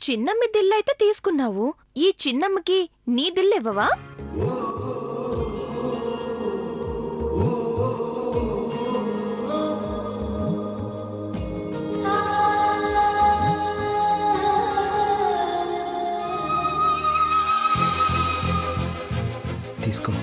చిన్నమ్మి దిల్లైతే తీసుకున్నావు, ఈ చిన్నమ్మకి నీ దిల్లివ్వవా? తీసుకో.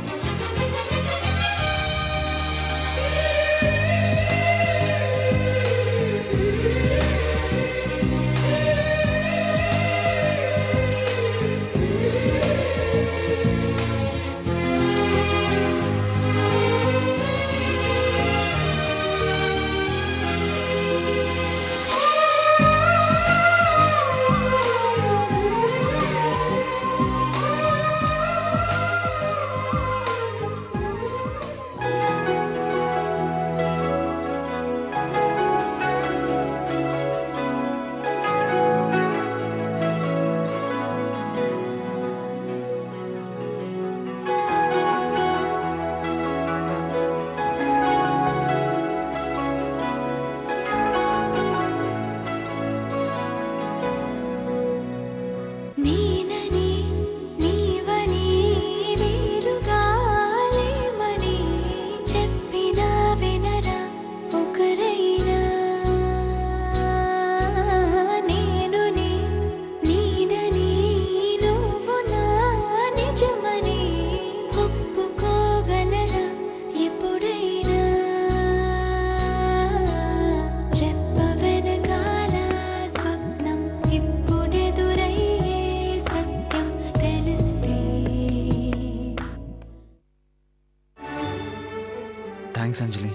థ్యాంక్స్ అంజలి,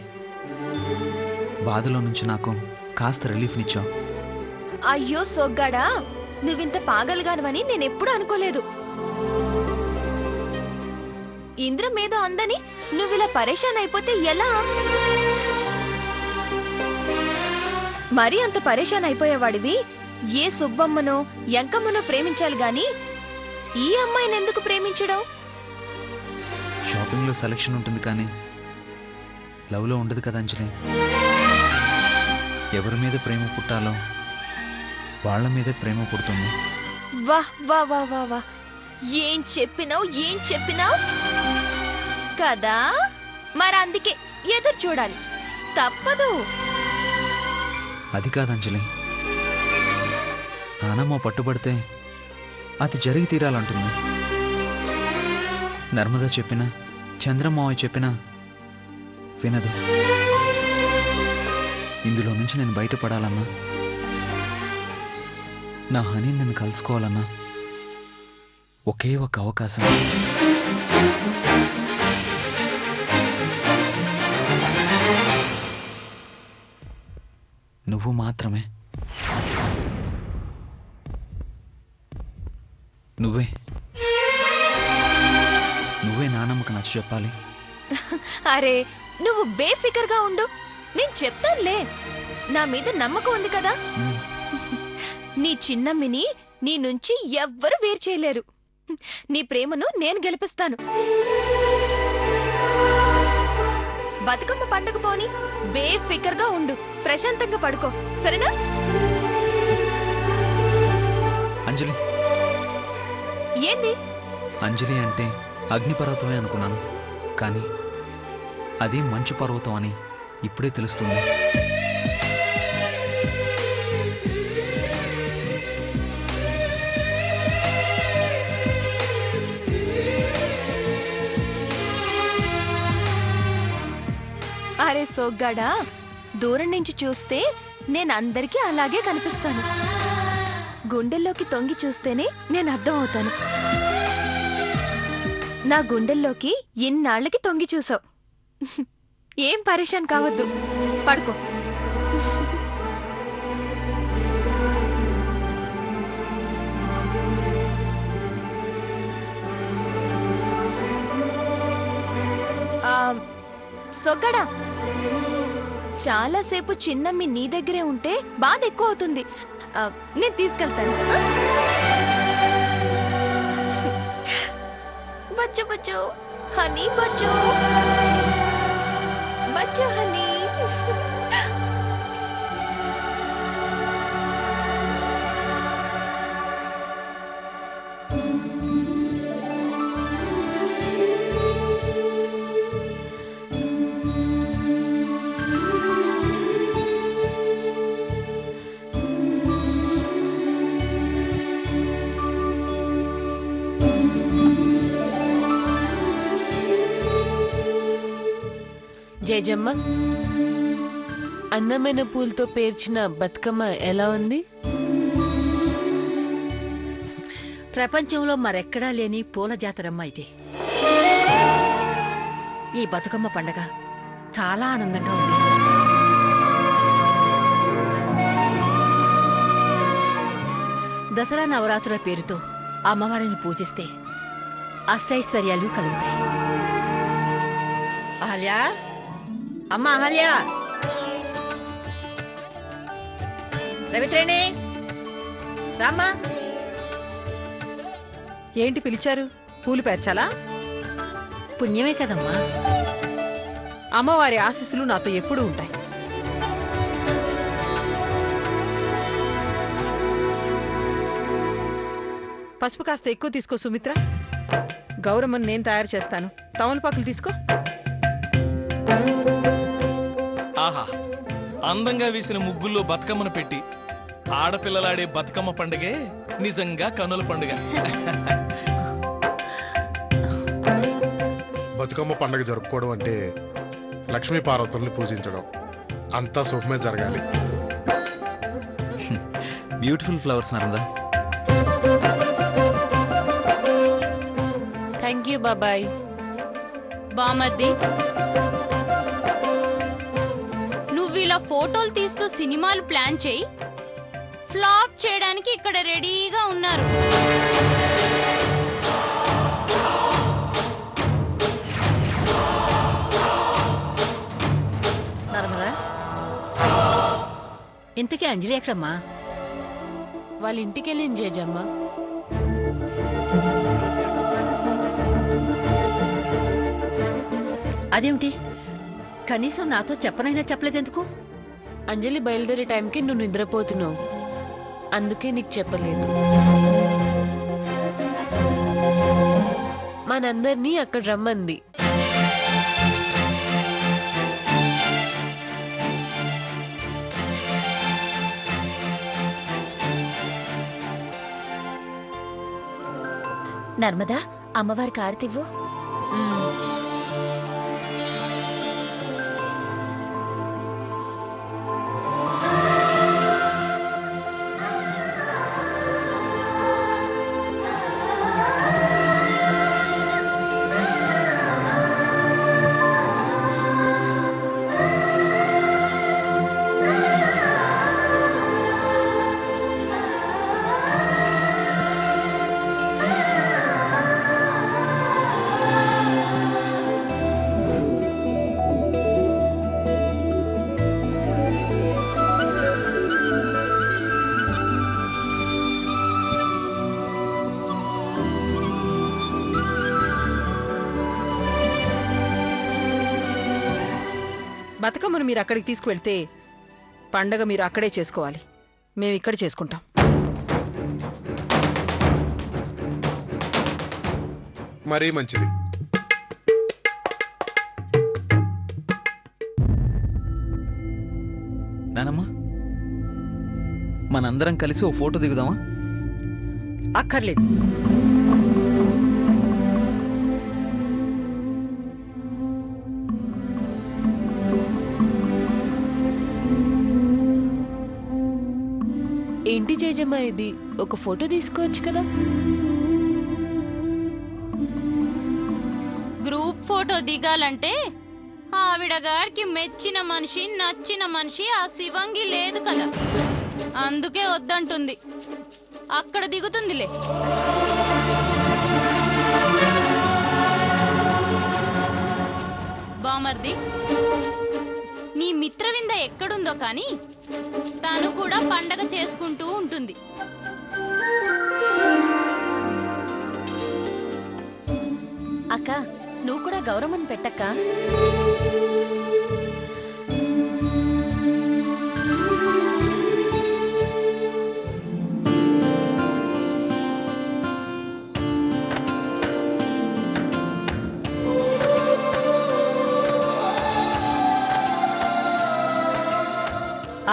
బాధలో నుంచి నాకు కాస్త రిలీఫ్నిచ్చావు. అయ్యో సోగ్గాడా, నువ్వింత పాగలగానవని నేనెప్పుడు అనుకోలేదు. ఇంద్రం మీద అందని నువ్విలా పరేషాన్ అయిపోతే ఎలా? మరీ అంత పరేషాన్ అయిపోయేవాడివి ఏ సుబ్బమ్మనో ఎంకమ్మనో ప్రేమించాలి గాని ఈ అమ్మాయిని ఎందుకు ప్రేమించడం? షాపింగ్లో సెలక్షన్ ఉంటుంది కానీ లవ్లో ఉండదు కదా అంజలి. ఎవరి మీద ప్రేమ పుట్టాలో వాళ్ళ మీదే ప్రేమ పుడుతుంది. వాహ్ వా వా వా వా, ఏం చెప్పినావు కదా. మరందుకే ఎదురు చూడాలి, తప్పదు. అది కాదు అంజలి, నానమ్మ పట్టుబడితే అది జరిగి తీరాలంటుంది. నర్మద చెప్పినా చంద్రమావయ్య చెప్పినా వినదు. ఇందులో నుంచి నేను బయటపడాలన్నా, నా హనీ నన్ను కలుసుకోవాలన్నా ఒకే ఒక అవకాశం. నువ్వు మాత్రమే. నువ్వే నానమ్మకు నచ్చ చెప్పాలి. అరే నువ్వు బేఫికర్గా ఉండు, నేను చెప్తానులే. నా మీద నమ్మకం ఉంది కదా. నీ చిన్నమ్మిని నీ నుంచి ఎవ్వరూ వేరు చేయలేరు. నీ ప్రేమను నేను గెలిపిస్తాను. బతుకమ్మ పండుగ పోని బేఫికర్గా ఉండు, ప్రశాంతంగా పడుకో, సరేనా? అంజలి, ఏంది? అంజలి అంటే అగ్నిపర్వతమే అనుకున్నాను, కానీ అది మంచు పర్వతం అని ఇప్పుడే తెలుస్తుంది. అరే సోగ్గాడా, దూరం నుంచి చూస్తే నేను అందరికీ అలాగే కనిపిస్తాను. గుండెల్లోకి తొంగి చూస్తేనే నేను అర్థం అవుతాను. నా గుండెల్లోకి ఇన్నాళ్ళకి తొంగి చూసావు. ఏం పరేషాన్ కావద్దు, పడుకో. సొగ్గడా, చాలాసేపు చిన్నమ్మి నీ దగ్గరే ఉంటే బాధ ఎక్కువ అవుతుంది. నేను తీసుకెళ్తాను. బచ్చో బచ్చో హనీ, బచ్చో బచ్చో హనీ. జయజమ్మ, అందమైన పూలతో పేర్చిన బతుకమ్మ ఎలా ఉంది? ప్రపంచంలో మరెక్కడా లేని పూల జాతరమ్మ ఇది. ఈ బతుకమ్మ పండగ చాలా ఆనందంగా ఉంది. దసరా నవరాత్రుల పేరుతో అమ్మవారిని పూజిస్తే అష్టైశ్వర్యాలు కలుగుతాయి. అహల్యా, అమ్మ అహల్యా, రవిత్రేణి, రామ్మా. ఏంటి పిలిచారు? పూలు పేర్చాలా? పుణ్యమే కదమ్మా. అమ్మవారి ఆశీస్సులు నాతో ఎప్పుడూ ఉంటాయి. పసుపు కాస్త ఎక్కువ తీసుకో సుమిత్ర. గౌరమ్మను నేను తయారు చేస్తాను. తమలపాకులు తీసుకో. ఆహా, అందంగా వేసిన ముగ్గుల్లో బతుకమ్మను పెట్టి ఆడపిల్లలాడే బతుకమ్మ పండుగే నిజంగా కన్నుల పండుగ. బతుకమ్మ పండుగ జరుపుకోవడం అంటే లక్ష్మీ పార్వతుల్ని పూజించడం. అంతా శుభమే జరగాలి. Beautiful flowers Narmada. Thank you బాబాయ్. బామర్ది, నువ్వు ఇలా ఫోటోలు తీస్తూ సినిమాలు ప్లాన్ చేయి. ఫ్లాప్ చేయడానికి ఇక్కడ రెడీగా ఉన్నారు. నర్మదా, ఇంతకీ అంజలి ఎక్కడమ్మా? వాళ్ళ ఇంటికి వెళ్ళింది జయజమ్మ. అదేమిటి, కనీసం నాతో చెప్పనైనా చెప్పలేదెందుకు? అంజలి బయలుదేరే టైంకి నువ్వు నిద్రపోతున్నావు, అందుకే నీకు చెప్పలేదు. మనందరినీ అక్కడ రమ్మంది. నర్మదా, అమ్మవారి కారతివ్వు. బతుకమ్మను మీరు అక్కడికి తీసుకువెళ్తే పండగ మీరు అక్కడే చేసుకోవాలి. మేము ఇక్కడ చేసుకుంటాం. మరీ మంచిది. నానమ్మా, మనందరం కలిసి ఓ ఫోటో దిగుదామా? అక్కర్లేదు. ఏంటి జయజమ్మ ఇది? ఒక ఫోటో తీసుకోవచ్చు కదా. గ్రూప్ ఫోటో దిగాలంటే ఆవిడ గారికి మెచ్చిన మనిషి, నచ్చిన మనిషి ఆ శివంగి లేదు కదా, అందుకే వద్దంటుంది. అక్కడ దిగుతుందిలే. బామర్ది, నీ మిత్రవింద ఎక్కడుందో కానీ తాను కూడా పండగ చేసుకుంటూ ఉంటుంది. అక్క, నువ్వు కూడా గౌరమ్మని పెట్టక్క.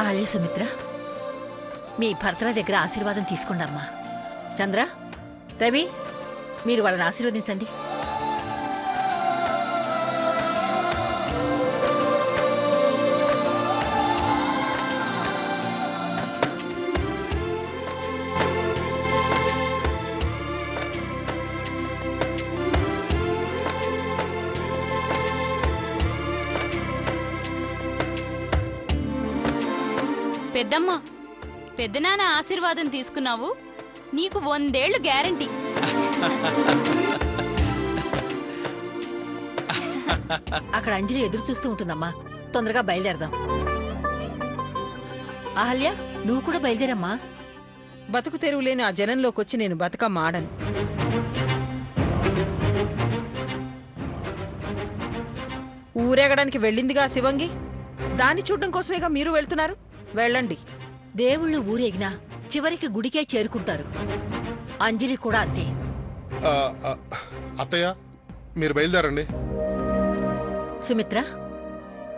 ఆలే సుమిత్ర, మీ భర్తల దగ్గర ఆశీర్వాదం తీసుకోండమ్మా. చంద్ర, రవి, మీరు వాళ్ళని ఆశీర్వదించండి. పెద్దమ్మ పెద్దనాన్న ఆశీర్వాదం తీసుకున్నావు, నీకు 100 ఏళ్ళు గ్యారంటీ. అక్కడ అంజలి ఎదురు చూస్తూ ఉంటుందమ్మా, తొందరగా బయలుదేరదాం. అహల్య, నువ్వు కూడా బయలుదేరమ్మా. బతుకు తెరువు లేని ఆ జనంలోకొచ్చి నేను బతుకమ్మ ఆడను. ఊరేగడానికి వెళ్ళిందిగా శివంగి, దాన్ని చూడడం కోసమేగా మీరు వెళ్తున్నారు. వెళ్ళండి. దేవుళ్ళు ఊరేగినా చివరికి గుడికే చేరుకుంటారు. అంజలి కూడా అంతే. ఆ, ఆ, అత్తయ్య మీరు బయలుదేరండి. సుమిత్ర,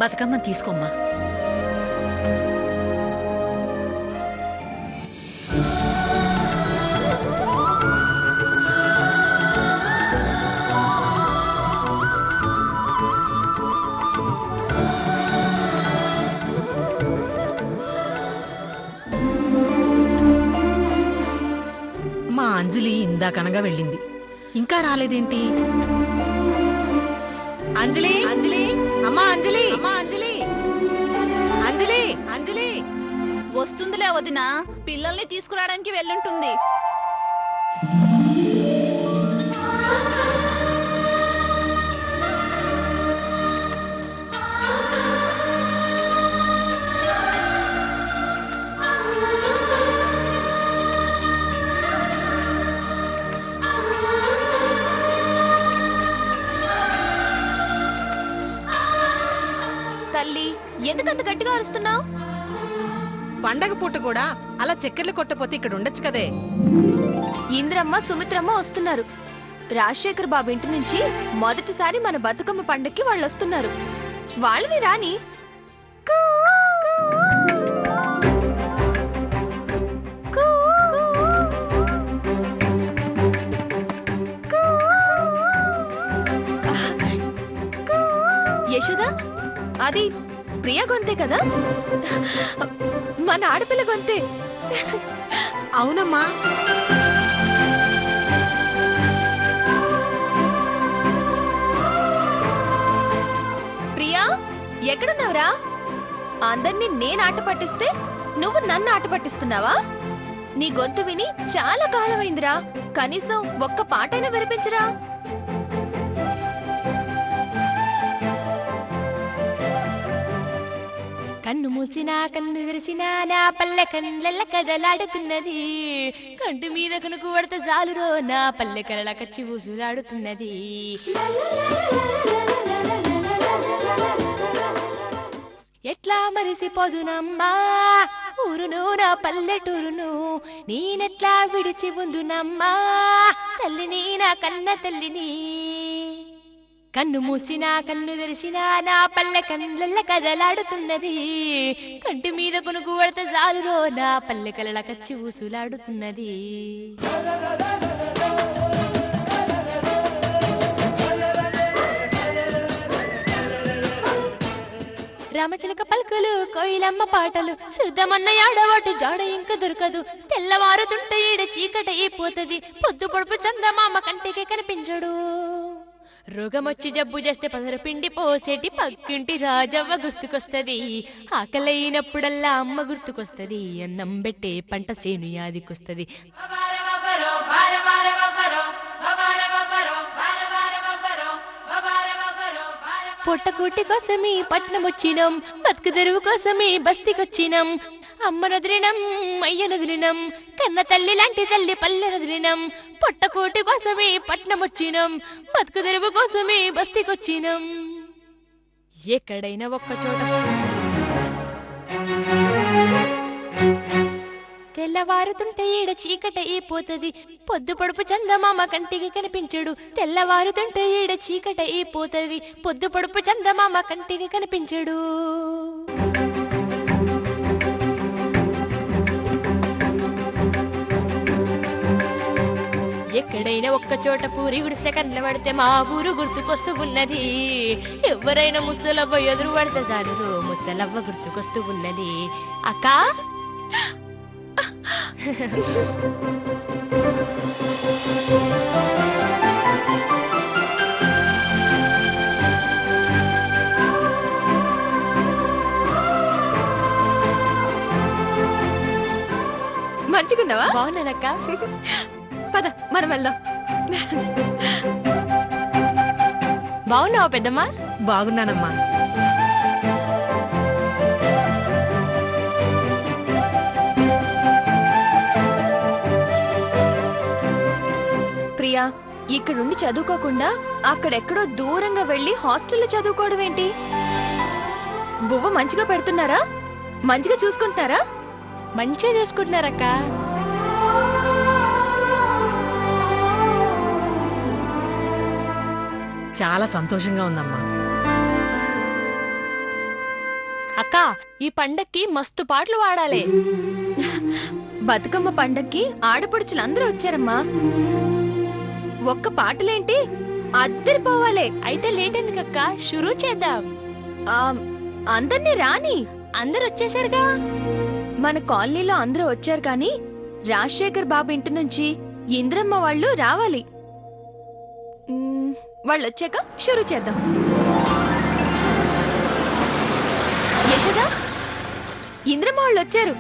బతుకమ్మని తీసుకోమ్మా. మా అంజలి ఇందాకనగా వెళ్ళింది, ఇంకా రాలేదేంటి? అంజలి, అంజలి, అమ్మా అంజలి, అమ్మా అంజలి, అంజలి, అంజలి. వస్తుందిలే వదినా, పిల్లల్ని తీసుకురావడానికి వెళ్ళుంటుంది. తల్లి, ఎందుకంత గట్టిగా అరుస్తున్నావు? పండగ పూట కూడా అలా చక్కెర్లు కొట్టపోతే ఇక్కడ ఉండొచ్చు కదే. ఇంద్రమ్మ, సుమిత్రమ్మ వస్తున్నారు. రాజశేఖర్ బాబు ఇంటి నుంచి మొదటిసారి మన బతుకమ్మ పండక్కి వాళ్ళు వస్తున్నారు. వాళ్ళని రాని. యశోద, అది ప్రియా గొంతే కదా? మన ఆడపిల్ల గొంతే. అవునమ్మా. ప్రియా, ఎక్కడున్నావురా? అందరినీ నేను ఆట పట్టిస్తే నువ్వు నన్ను ఆట పట్టిస్తున్నావా? నీ గొంతు విని చాలా కాలమైందిరా. కనీసం ఒక్క పాటైనా వినిపించరా? కన్ను మూసినా కన్ను తెరిసినా నా పల్లె కండ్ల కదలాడుతున్నది. కంటి మీద కనుకు పడత జాలురో నా పల్లె కలల కచ్చి ఊసులాడుతున్నది. ఎట్లా మరిసిపోదునమ్మా ఊరును నా పల్లెటూరును, నేనెట్లా విడిచి ఉందునమ్మా తల్లిని, నా కన్న తల్లిని. కన్ను మూసినా కన్ను తెరిసినా నా పల్లె కండ్ల కదలాడుతున్నది. కంటి మీద కొనుకు పడత జాలురో నా పల్లె కలల కచ్చి ఊసులాడుతున్నది. రామచిలక పలుకులు, కోయిలమ్మ పాటలు, శుద్ధమన్న ఆడవాటు జాడ ఇంక దొరకదు. తెల్లవారుతుంటే ఈడ చీకట అయిపోతది, పొద్దు పొడుపు చందమామ కంటికి కనిపించడు. రోగమొచ్చి జబ్బు చేస్తే పసరు పిండి పోసేటి పక్కింటి రాజవ్వ గుర్తుకొస్తది. ఆకలైనప్పుడల్లా అమ్మ గుర్తుకొస్తది. అన్నం పెట్టే పంట సేను యాదికొస్తది. పొట్టకూటి కోసమే పట్నం వచ్చినం, బతుకు తెరువు కోసమే బస్తికొచ్చినం. అమ్మ నదిలినం, అయ్య నదిలినం, కన్న తల్లి లాంటి తల్లి పల్లె నదిలినం. పొట్టకూటి కోసమే పట్నం వచ్చినం, బతుకు తెరువు కోసమే బస్తికొచ్చినం. ఎక్కడైనా ఒక్క చోట తెల్లవారుతుంటే ఈడ చీకట అయిపోతది, పొద్దు పొడుపు చందమామ కంటికి కనిపించడు. తెల్లవారుతుంటే ఈడ చీకట అయిపోతది, పొద్దు పొడుపు చందమామ కంటికి కనిపించడు. ఎక్కడైనా ఒక్క చోట పూరి గుడిసె కళ్ళ పడితే మా ఊరు గుర్తుకొస్తూ ఉన్నది. ఎవరైనా ముసలవ్వ ఎదురు పడితే చాలు ముసలవ్వ గుర్తుకొస్తూ ఉన్నది. అక్కా మంచిగున్నావా? బాగున్నానక్క. పద మనం వెళ్దాం. బాగున్నావా పెద్దమ్మా? బాగున్నానమ్మా. ప్రియా, ఇక్కడుండి చదువుకోకుండా అక్కడెక్కడో దూరంగా వెళ్ళి హాస్టల్లో చదువుకోవడం ఏంటి? బువ్వ మంచిగా పెడుతున్నారా? మంచిగా చూసుకుంటున్నారా? మంచిగా చూసుకుంటున్నారక్క. చాలా సంతోషంగా ఉందమ్మా. అక్క, ఈ పండక్కి మస్తు పాటలు పాడాలి. బతుకమ్మ పండక్కి ఆడపడుచులు అందరూ వచ్చారమ్మా. ఒక్క పాటలేంటి, అద్దరిపోవాలి. అయితే లేట్ ఎందుకక్క, షురూ చేద్దాం. ఆ, అందర్నీ రాని. అందరు వచ్చేసారుగా. మన కాలనీలో అందరూ వచ్చారు కానీ రాజశేఖర్ బాబు ఇంటి నుంచి ఇంద్రమ్మ వాళ్ళు రావాలి. వాళ్ళు వచ్చాక షురూ చేద్దాం. యశోదా, ఇంద్రమ్మ వాళ్ళు వచ్చారు.